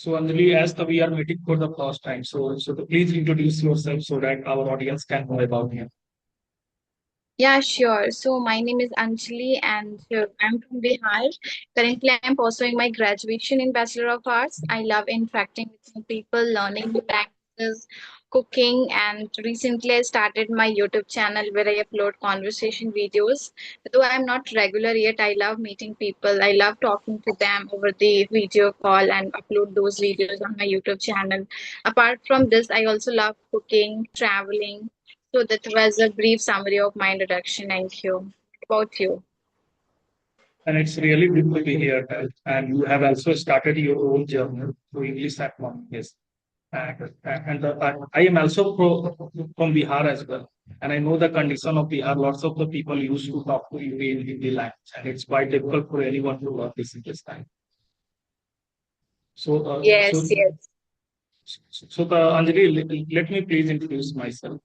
So Anjali, as we are meeting for the first time, please introduce yourself so that our audience can know about you. Yeah, sure. So my name is Anjali and I'm from Bihar. Currently, I'm pursuing my graduation in Bachelor of Arts. I love interacting with new people, learning new languages, cooking, and recently I started my YouTube channel where I upload conversation videos. Though I'm not regular yet, I love meeting people. I love talking to them over the video call and upload those videos on my YouTube channel. Apart from this, I also love cooking, traveling, so that was a brief summary of my introduction. Thank you. What about you? And it's really good to be here. And you have also started your own journey to English at one. Yes. I am also from Bihar as well. And I know the condition of Bihar. Lots of the people used to talk to you in Hindi language, and it's quite difficult for anyone to learn this in this time. So, uh, Yes, so, yes. Anjali, let me please introduce myself.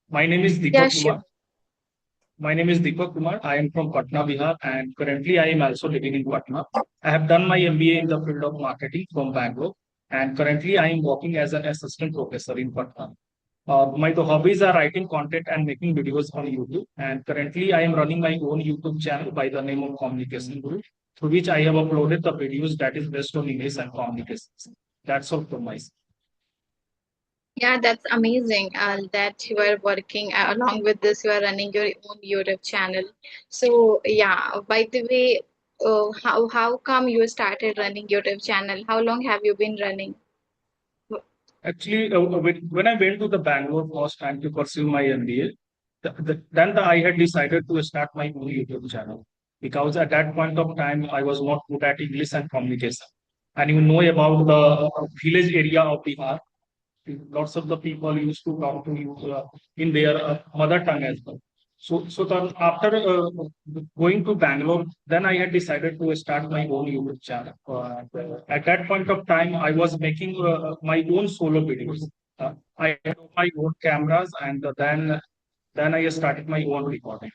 My name is Yeah, Deepak sure. Kumar. My name is Deepak Kumar. I am from Patna, Bihar, and currently I am also living in Patna. I have done my MBA in the field of marketing from Bangalore, and currently I am working as an assistant professor in Patna. My hobbies are writing content and making videos on YouTube. And currently, I am running my own YouTube channel by the name of Communication Guru, through which I have uploaded the videos that is based on English and communications. That's all from my side. Yeah, that's amazing that you are working along with this, you are running your own YouTube channel. So, yeah, by the way, how come you started running YouTube channel? How long have you been running? Actually, when I went to the Bangalore first time to pursue my MBA, I had decided to start my own YouTube channel because at that point of time I was not good at English and communication. And you know about the village area of Bihar, lots of the people used to talk to you in their mother tongue as well. Then after going to Bangalore, then I had decided to start my own YouTube channel. At that point of time, I was making my own solo videos. I had my own cameras, and then I started my own recording.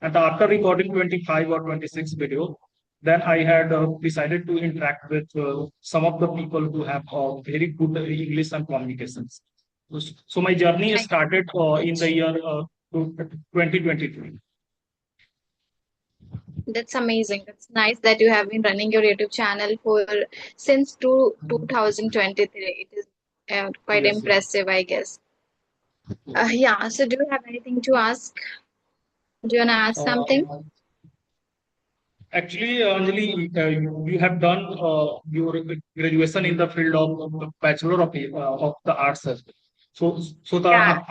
And after recording 25 or 26 video, then I had decided to interact with some of the people who have very good English and communications. So my journey Yeah, started in the year 2023. that's amazing. That's nice that you have been running your YouTube channel for since 2023. It is quite Yes, yes. impressive, I guess. Yeah, so do you have anything to ask? Do you want to ask something? Uh, Actually, Anjali, you have done your graduation in the field of Bachelor of the Arts as well. Yeah.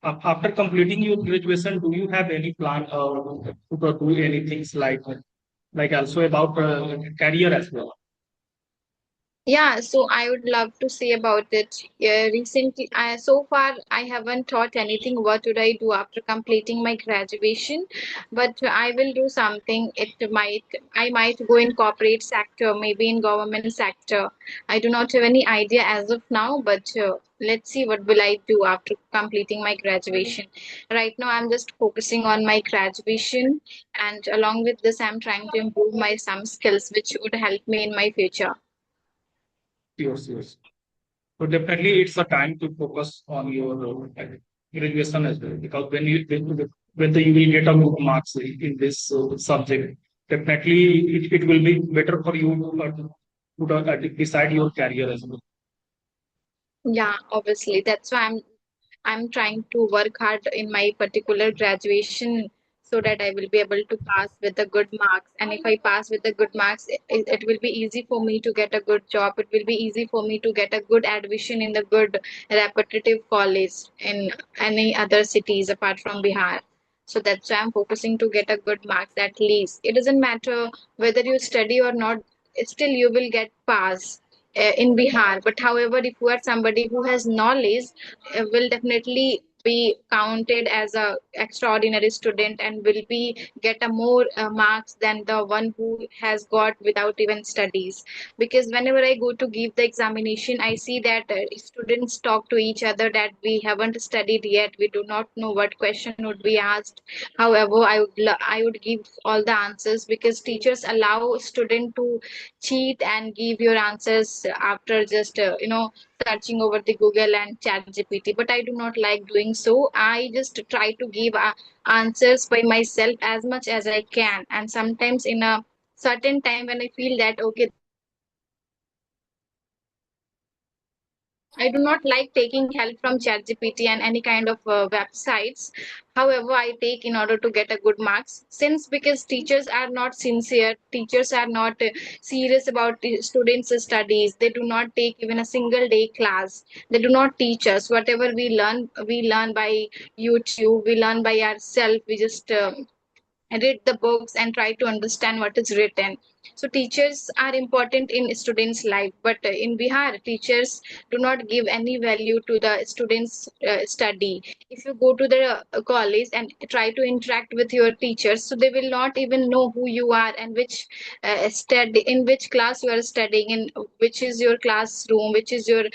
After completing your graduation, do you have any plan to do anything like also about career as well? Yeah, so I would love to say about it. Recently, so far I haven't thought anything. What would I do after completing my graduation? But I will do something. I might go in corporate sector, maybe in government sector. I do not have any idea as of now, but let's see what will I do after completing my graduation. Right now, I'm just focusing on my graduation, and along with this, I'm trying to improve my some skills which would help me in my future. Yes, yes. So definitely, it's a time to focus on your graduation as well because you will get a good marks in this subject, definitely it will be better for you to decide your career as well. Yeah, obviously. That's why I'm trying to work hard in my particular graduation so that I will be able to pass with the good marks. And if I pass with the good marks, it will be easy for me to get a good job. It will be easy for me to get a good admission in the good repetitive college in any other cities apart from Bihar. So that's why I'm focusing to get a good marks at least. It doesn't matter whether you study or not, still you will get pass in Bihar. But however, if you are somebody who has knowledge, will definitely be counted as a extraordinary student and will be get a more marks than the one who has got without even studies. Because whenever I go to give the examination, I see that students talk to each other that we haven't studied yet, we do not know what question would be asked. However, I would give all the answers, because teachers allow student to cheat and give your answers after just searching over the Google and Chat GPT. But I do not like doing so. I just try to give answers by myself as much as I can, and sometimes in a certain time when I feel that okay, this is not correct, I do not like taking help from ChatGPT and any kind of websites. However, I take in order to get a good marks. Since because teachers are not sincere, teachers are not serious about the students' studies. They do not take even a single day class. They do not teach us. Whatever we learn by YouTube. We learn by ourselves. We just read the books and try to understand what is written. So teachers are important in students life, but in Bihar teachers do not give any value to the students study. If you go to the college and try to interact with your teachers, so they will not even know who you are and which study in which class you are studying, in which is your classroom, which is your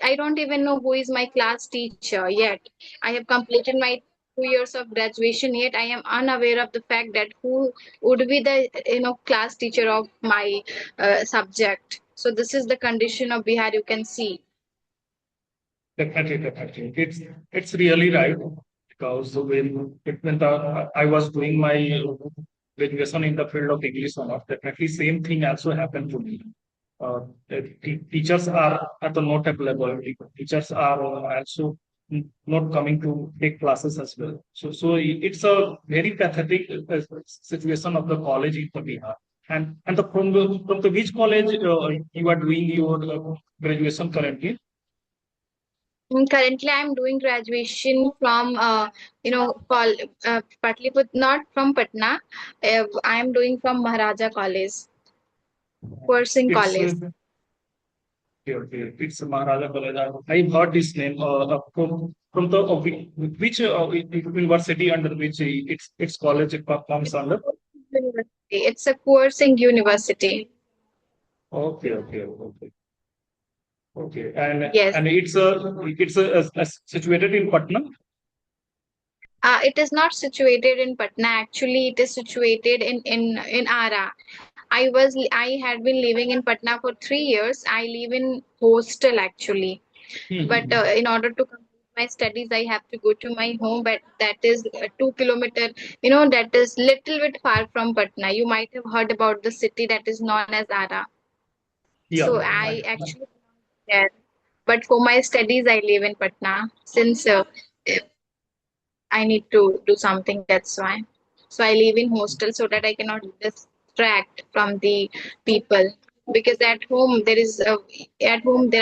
I don't even know who is my class teacher yet. I have completed my 2 years of graduation, yet I am unaware of the fact that who would be the class teacher of my subject. So this is the condition of Bihar, you can see. Definitely, definitely. It's really right because when I was doing my graduation in the field of English honors, definitely same thing also happened to me. The teachers are at the not available. Teachers are also not coming to take classes as well. So it's a very pathetic situation of the college in the Bihar. And from the which college you are doing your graduation currently? Currently, I'm doing graduation from, Patliputra, not from Patna. I'm doing from Maharaja College, Kursing It's College. it's Maharaja College. I've heard this name from the which university under which its college comes under. University. It's a Kursing University. Okay, okay, okay, okay. And Yes. it's situated in Patna. It is not situated in Patna. Actually, it is situated in Ara. I had been living in Patna for 3 years. I live in hostel actually, but Hmm. in order to complete my studies, I have to go to my home. But that is 2 kilometer. That is little bit far from Patna. You might have heard about the city that is known as Ara. Yeah. So I actually belong there. But for my studies, I live in Patna since I need to do something. That's why. So I live in hostel so that I cannot distract from the people. Because at home there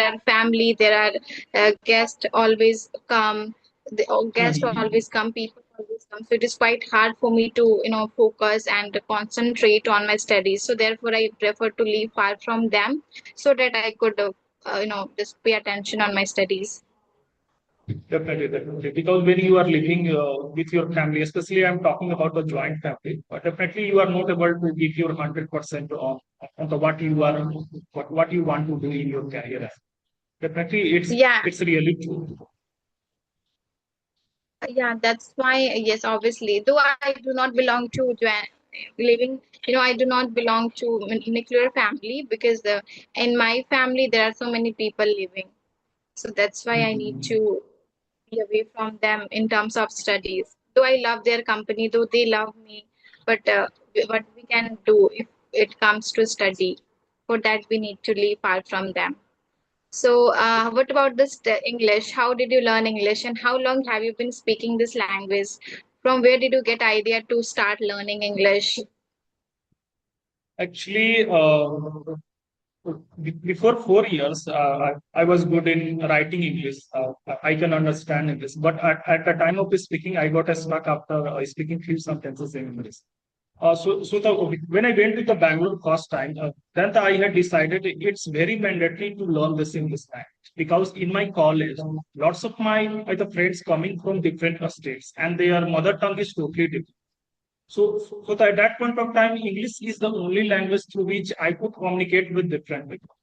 are family, there are guests always come. The guests Hmm. always come, people always come. So it is quite hard for me to focus and concentrate on my studies. So therefore I prefer to live far from them so that I could just pay attention on my studies. Definitely, definitely. Because when you are living with your family, especially I'm talking about the joint family, but definitely you are not able to give your 100% on the what you want to do in your career. Definitely, Yeah, it's really true. yeah, that's why, yes, obviously. Though I do not belong to living, I do not belong to nuclear family, because in my family there are so many people living. So that's why I need Mhm. to be away from them in terms of studies. Though I love their company, though they love me, but what we can do if it comes to study, for that we need to live far from them. So, what about this English? How did you learn English, and how long have you been speaking this language? From where did you get idea to start learning English? Actually, before 4 years, I was good in writing English. I can understand English, but at the time of speaking, I got stuck after speaking few sentences in English. When I went to the Bangalore first time, then I had decided it's very mandatory to learn this English language because in my college, lots of my the friends coming from different states and their mother tongue is totally different. At that point of time, English is the only language through which I could communicate with different people.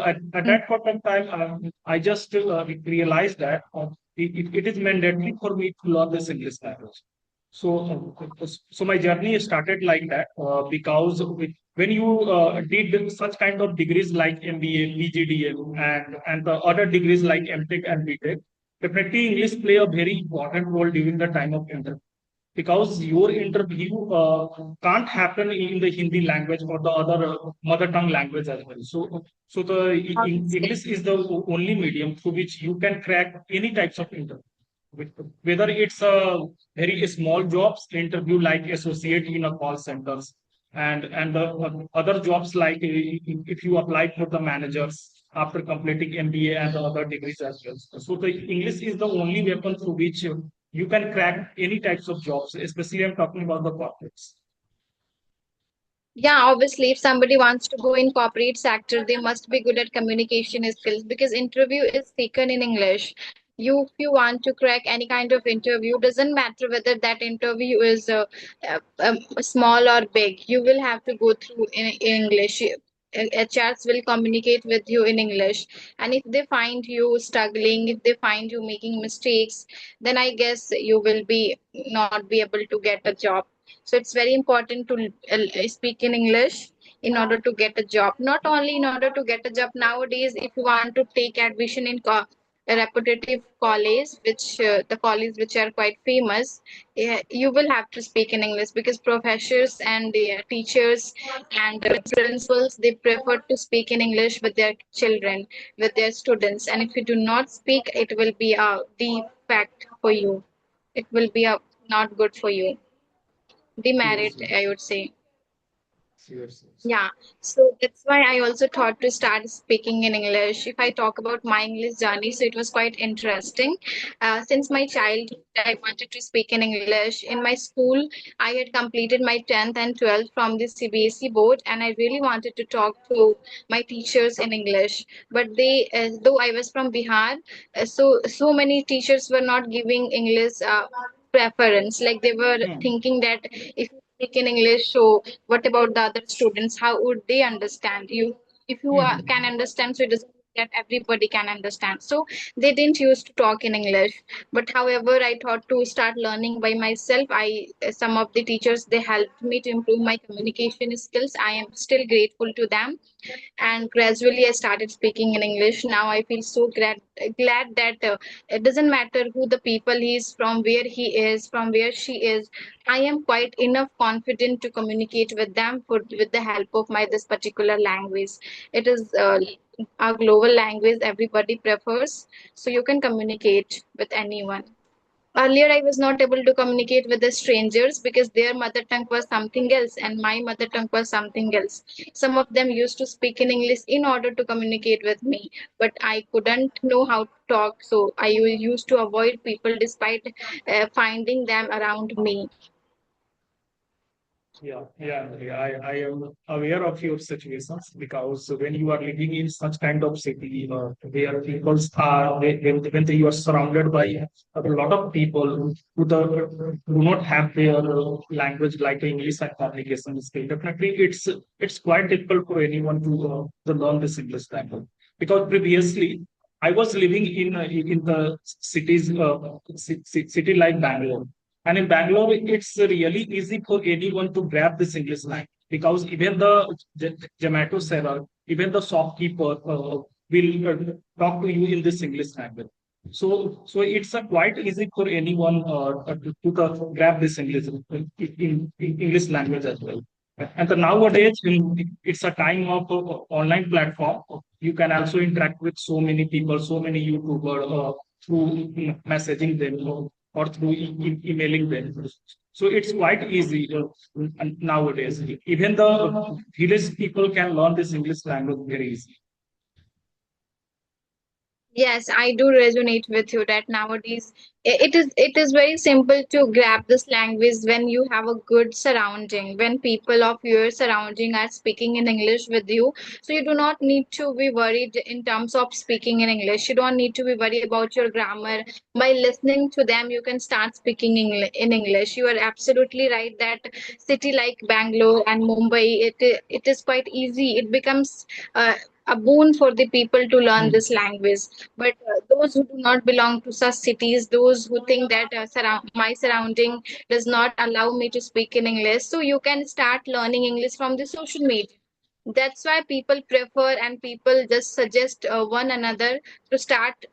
At Mm. that point of time, I just realized that it is mandatory for me to learn this English language. So my journey started like that because when you did such kind of degrees like MBA, PGDM, and the other degrees like MTech and BTech, definitely English play a very important role during the time of interview because your interview can't happen in the Hindi language or the other mother tongue language as well. So the Obviously. English is the only medium through which you can crack any types of interview. Whether it's a very small jobs interview like associate in a call centers and the other jobs like if you apply for the managers after completing MBA and the other degrees as well. So the English is the only weapon through which you can crack any types of jobs, especially I'm talking about the corporates. Yeah, obviously, if somebody wants to go in corporate sector, they must be good at communication skills because interview is taken in English. If you want to crack any kind of interview, doesn't matter whether that interview is small or big. You will have to go through in English. HRs will communicate with you in English, and if they find you struggling, if they find you making mistakes, then I guess you will be not be able to get a job. So it's very important to speak in English in order to get a job. Not only in order to get a job nowadays, if you want to take admission in a repetitive college, which the colleges which are quite famous, you will have to speak in English because professors and teachers and principals they prefer to speak in English with their children, with their students. And if you do not speak, it will be a defect for you. It will be a not good for you. Yes, Demerit, yes, I would say. yes, yes. Yeah, so that's why I also thought to start speaking in English. If I talk about my English journey, so it was quite interesting. Since my childhood, I wanted to speak in English. In my school, I had completed my 10th and 12th from the CBSE board, and I really wanted to talk to my teachers in English. But though I was from Bihar, so many teachers were not giving English preference. Like they were Hmm. thinking that if you speak in English, so what about the other students? How would they understand you? If you can Hmm. understand, so it doesn't mean that everybody can understand. So they didn't used to talk in English. But however, I thought to start learning by myself. Some of the teachers they helped me to improve my communication skills. I am still grateful to them, and gradually I started speaking in English. Now I feel so glad that it doesn't matter who the people he is, from where he is, from where she is. I am quite enough confident to communicate with them with the help of my this particular language. It is a global language everybody prefers, so you can communicate with anyone. Earlier, I was not able to communicate with the strangers because their mother tongue was something else and my mother tongue was something else. Some of them used to speak in English in order to communicate with me, but I couldn't know how to talk, so I used to avoid people despite finding them around me. Yeah. I am aware of your situations because when you are living in such kind of city where people are, when you are surrounded by a lot of people do not have their language like English and communication skill, definitely it's quite difficult for anyone to learn this English language. Because previously I was living in the cities, city like Bangalore. And in Bangalore, it's really easy for anyone to grab this English language because even the Zomato seller, even the shopkeeper will talk to you in this English language. So it's quite easy for anyone grab this in English language as well. And nowadays, it's a time of online platform. You can also interact with so many people, so many YouTubers through messaging them or through emailing them. So it's quite easy nowadays. Even the village people can learn this English language very easy. Yes, I do resonate with you that nowadays it is very simple to grab this language when you have a good surrounding, when people of your surrounding are speaking in English with you. So you do not need to be worried in terms of speaking in English. You don't need to be worried about your grammar. By listening to them, you can start speaking in English. You are absolutely right that city like Bangalore and Mumbai, it is quite easy. It becomes a boon for the people to learn this language, but those who do not belong to such cities, those who think that my surrounding does not allow me to speak in English, so you can start learning English from the social media. That's why people prefer and people just suggest one another to start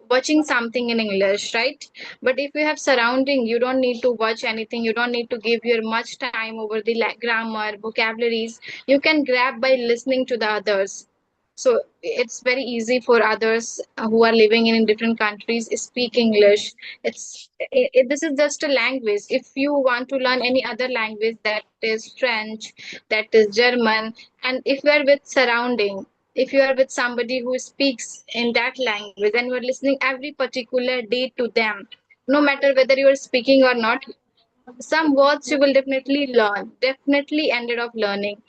watching something in English, right? But if you have surrounding, you don't need to watch anything. You don't need to give your much time over the grammar, vocabularies. You can grab by listening to the others. So it's very easy for others who are living in different countries speak English. This is just a language. If you want to learn any other language, that is French, that is German, and if you are with surrounding, if you are with somebody who speaks in that language and you are listening every particular day to them, no matter whether you are speaking or not, some words you will definitely learn, definitely ended up learning.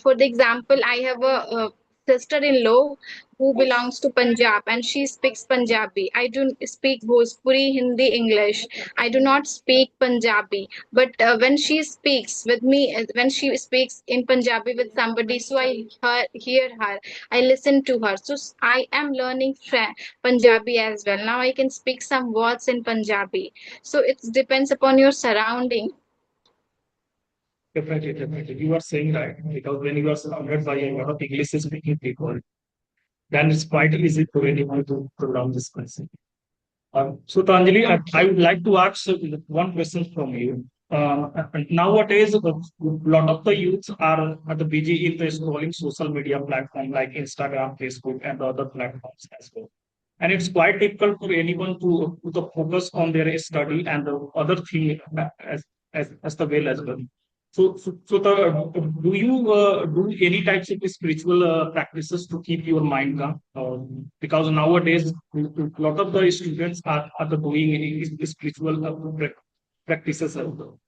For the example, I have a sister-in-law who belongs to Punjab and she speaks Punjabi. I do speak Bhojpuri, Hindi, English. I do not speak Punjabi, but when she speaks with me, when she speaks in Punjabi with somebody, so I hear her, I listen to her, so I am learning Punjabi as well. Now I can speak some words in Punjabi. So it depends upon your surrounding. Definitely, definitely. You are saying right, because when you are surrounded by a lot of English speaking people, then it's quite easy for anyone to learn this concept. So, Tanjali, I Okay. would like to ask one question from you. Nowadays, a lot of the youths are the busy in the scrolling social media platform like Instagram, Facebook, and other platforms as well. And it's quite difficult for anyone to focus on their study and the other thing as the well as well. Do you do any types of spiritual practices to keep your mind calm? Because nowadays, a lot of the students are the doing spiritual practices as well.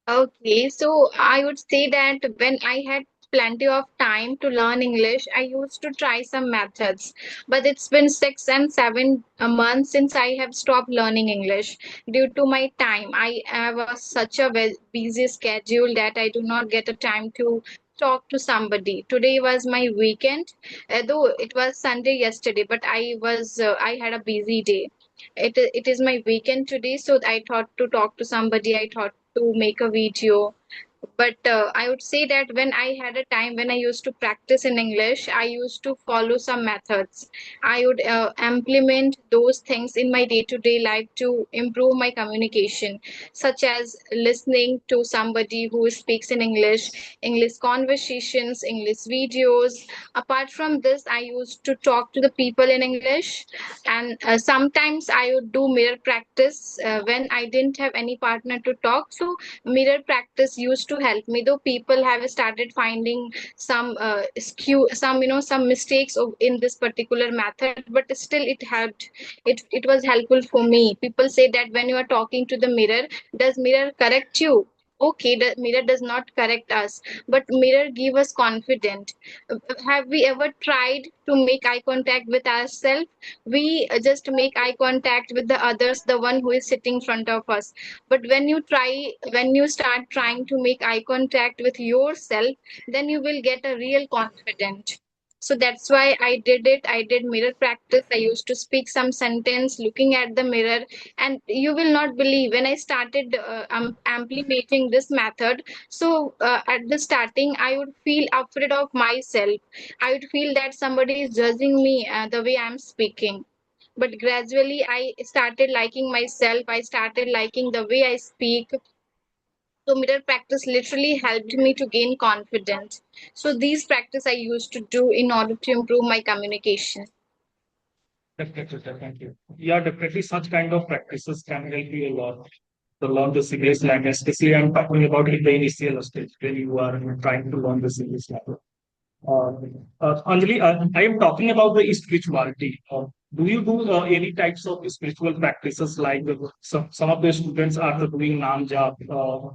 Okay, so I would say that when I had plenty of time to learn English, I used to try some methods. But it's been 6 and 7 months since I have stopped learning English due to my time. I have such a busy schedule that I do not get a time to talk to somebody. Today was my weekend, though it was Sunday yesterday, but I had a busy day. It is my weekend today, so I thought to talk to somebody. I thought to make a video, but I would say that when I had a time when I used to practice in English, I used to follow some methods. I would implement those things in my day to day life to improve my communication, such as listening to somebody who speaks in English, English conversations, English videos. Apart from this, I used to talk to the people in English, and sometimes I would do mirror practice when I didn't have any partner to talk. So mirror practice used to help me, though people have started finding some some some mistakes in this particular method, but still it helped. It was helpful for me. People say that when you are talking to the mirror, does mirror correct you? Okay, the mirror does not correct us, but mirror give us confidence. Have we ever tried to make eye contact with ourselves? We just make eye contact with the others, the one who is sitting in front of us. But when you start trying to make eye contact with yourself, then you will get a real confidence. So that's why I did it. I did mirror practice. I used to speak some sentence looking at the mirror, and you will not believe when I started implementing this method. So at the starting, I would feel afraid of myself. I would feel that somebody is judging me the way I'm speaking. But gradually, I started liking myself. I started liking the way I speak. So mirror practice literally helped me to gain confidence. So these practice I used to do in order to improve my communication. Definitely, definitely. Yeah, definitely such kind of practices can help you a lot to learn the English language. Especially I'm talking about in the initial stage when you are trying to learn the English language. Uh, Anjali, I am talking about the spirituality. Do you do any types of spiritual practices like some of the students are doing nam jap,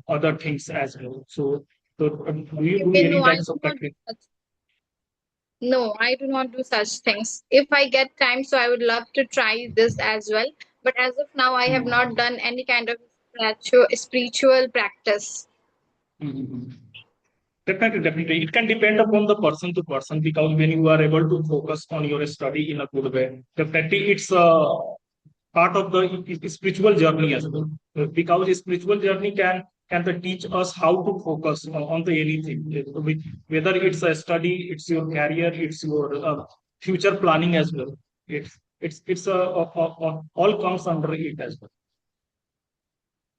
other things as well? So, do you do Okay, any no, I types do of not do practice? such. No, I do not do such things. If I get time, so I would love to try this as well. But as of now, I have not Mhm. done any kind of spiritual practice. Mhm. Definitely, definitely. It can depend upon the person to person because when you are able to focus on your study in a good way, definitely it's part of the spiritual journey as well. Because a spiritual journey can teach us how to focus on the anything. Whether it's a study, it's your career, it's your future planning as well. It's all comes under it as well.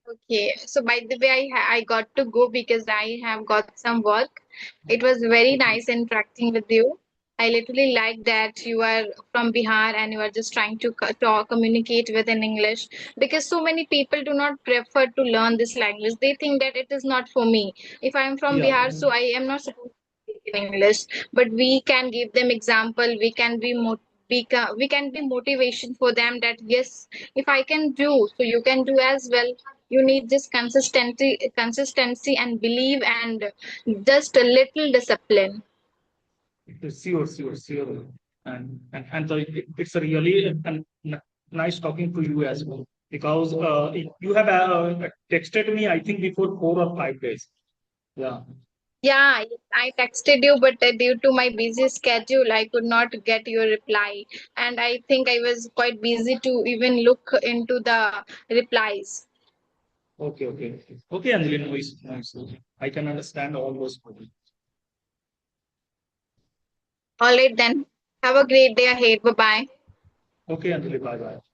Okay, so by the way, I got to go because I have got some work. It was very nice interacting with you. I literally like that you are from Bihar and you are just trying to talk, communicate with in English because so many people do not prefer to learn this language. They think that it is not for me. If I am from Yeah. Bihar, so I am not supposed to speak in English, but we can give them example. We can be motivation for them that yes, if I can do, so you can do as well. You need just consistency and believe and just a little discipline. Sure, sure, sure. It's a really nice talking to you as well because you have texted me, I think, before 4 or 5 days. Yeah. Yeah, yes, I texted you, but due to my busy schedule, I could not get your reply. And I think I was quite busy to even look into the replies. Okay, okay. Okay, Anjali, nice, nice. I can understand all those points. All right, then. Have a great day ahead. Bye bye. Okay, Anjali, bye bye.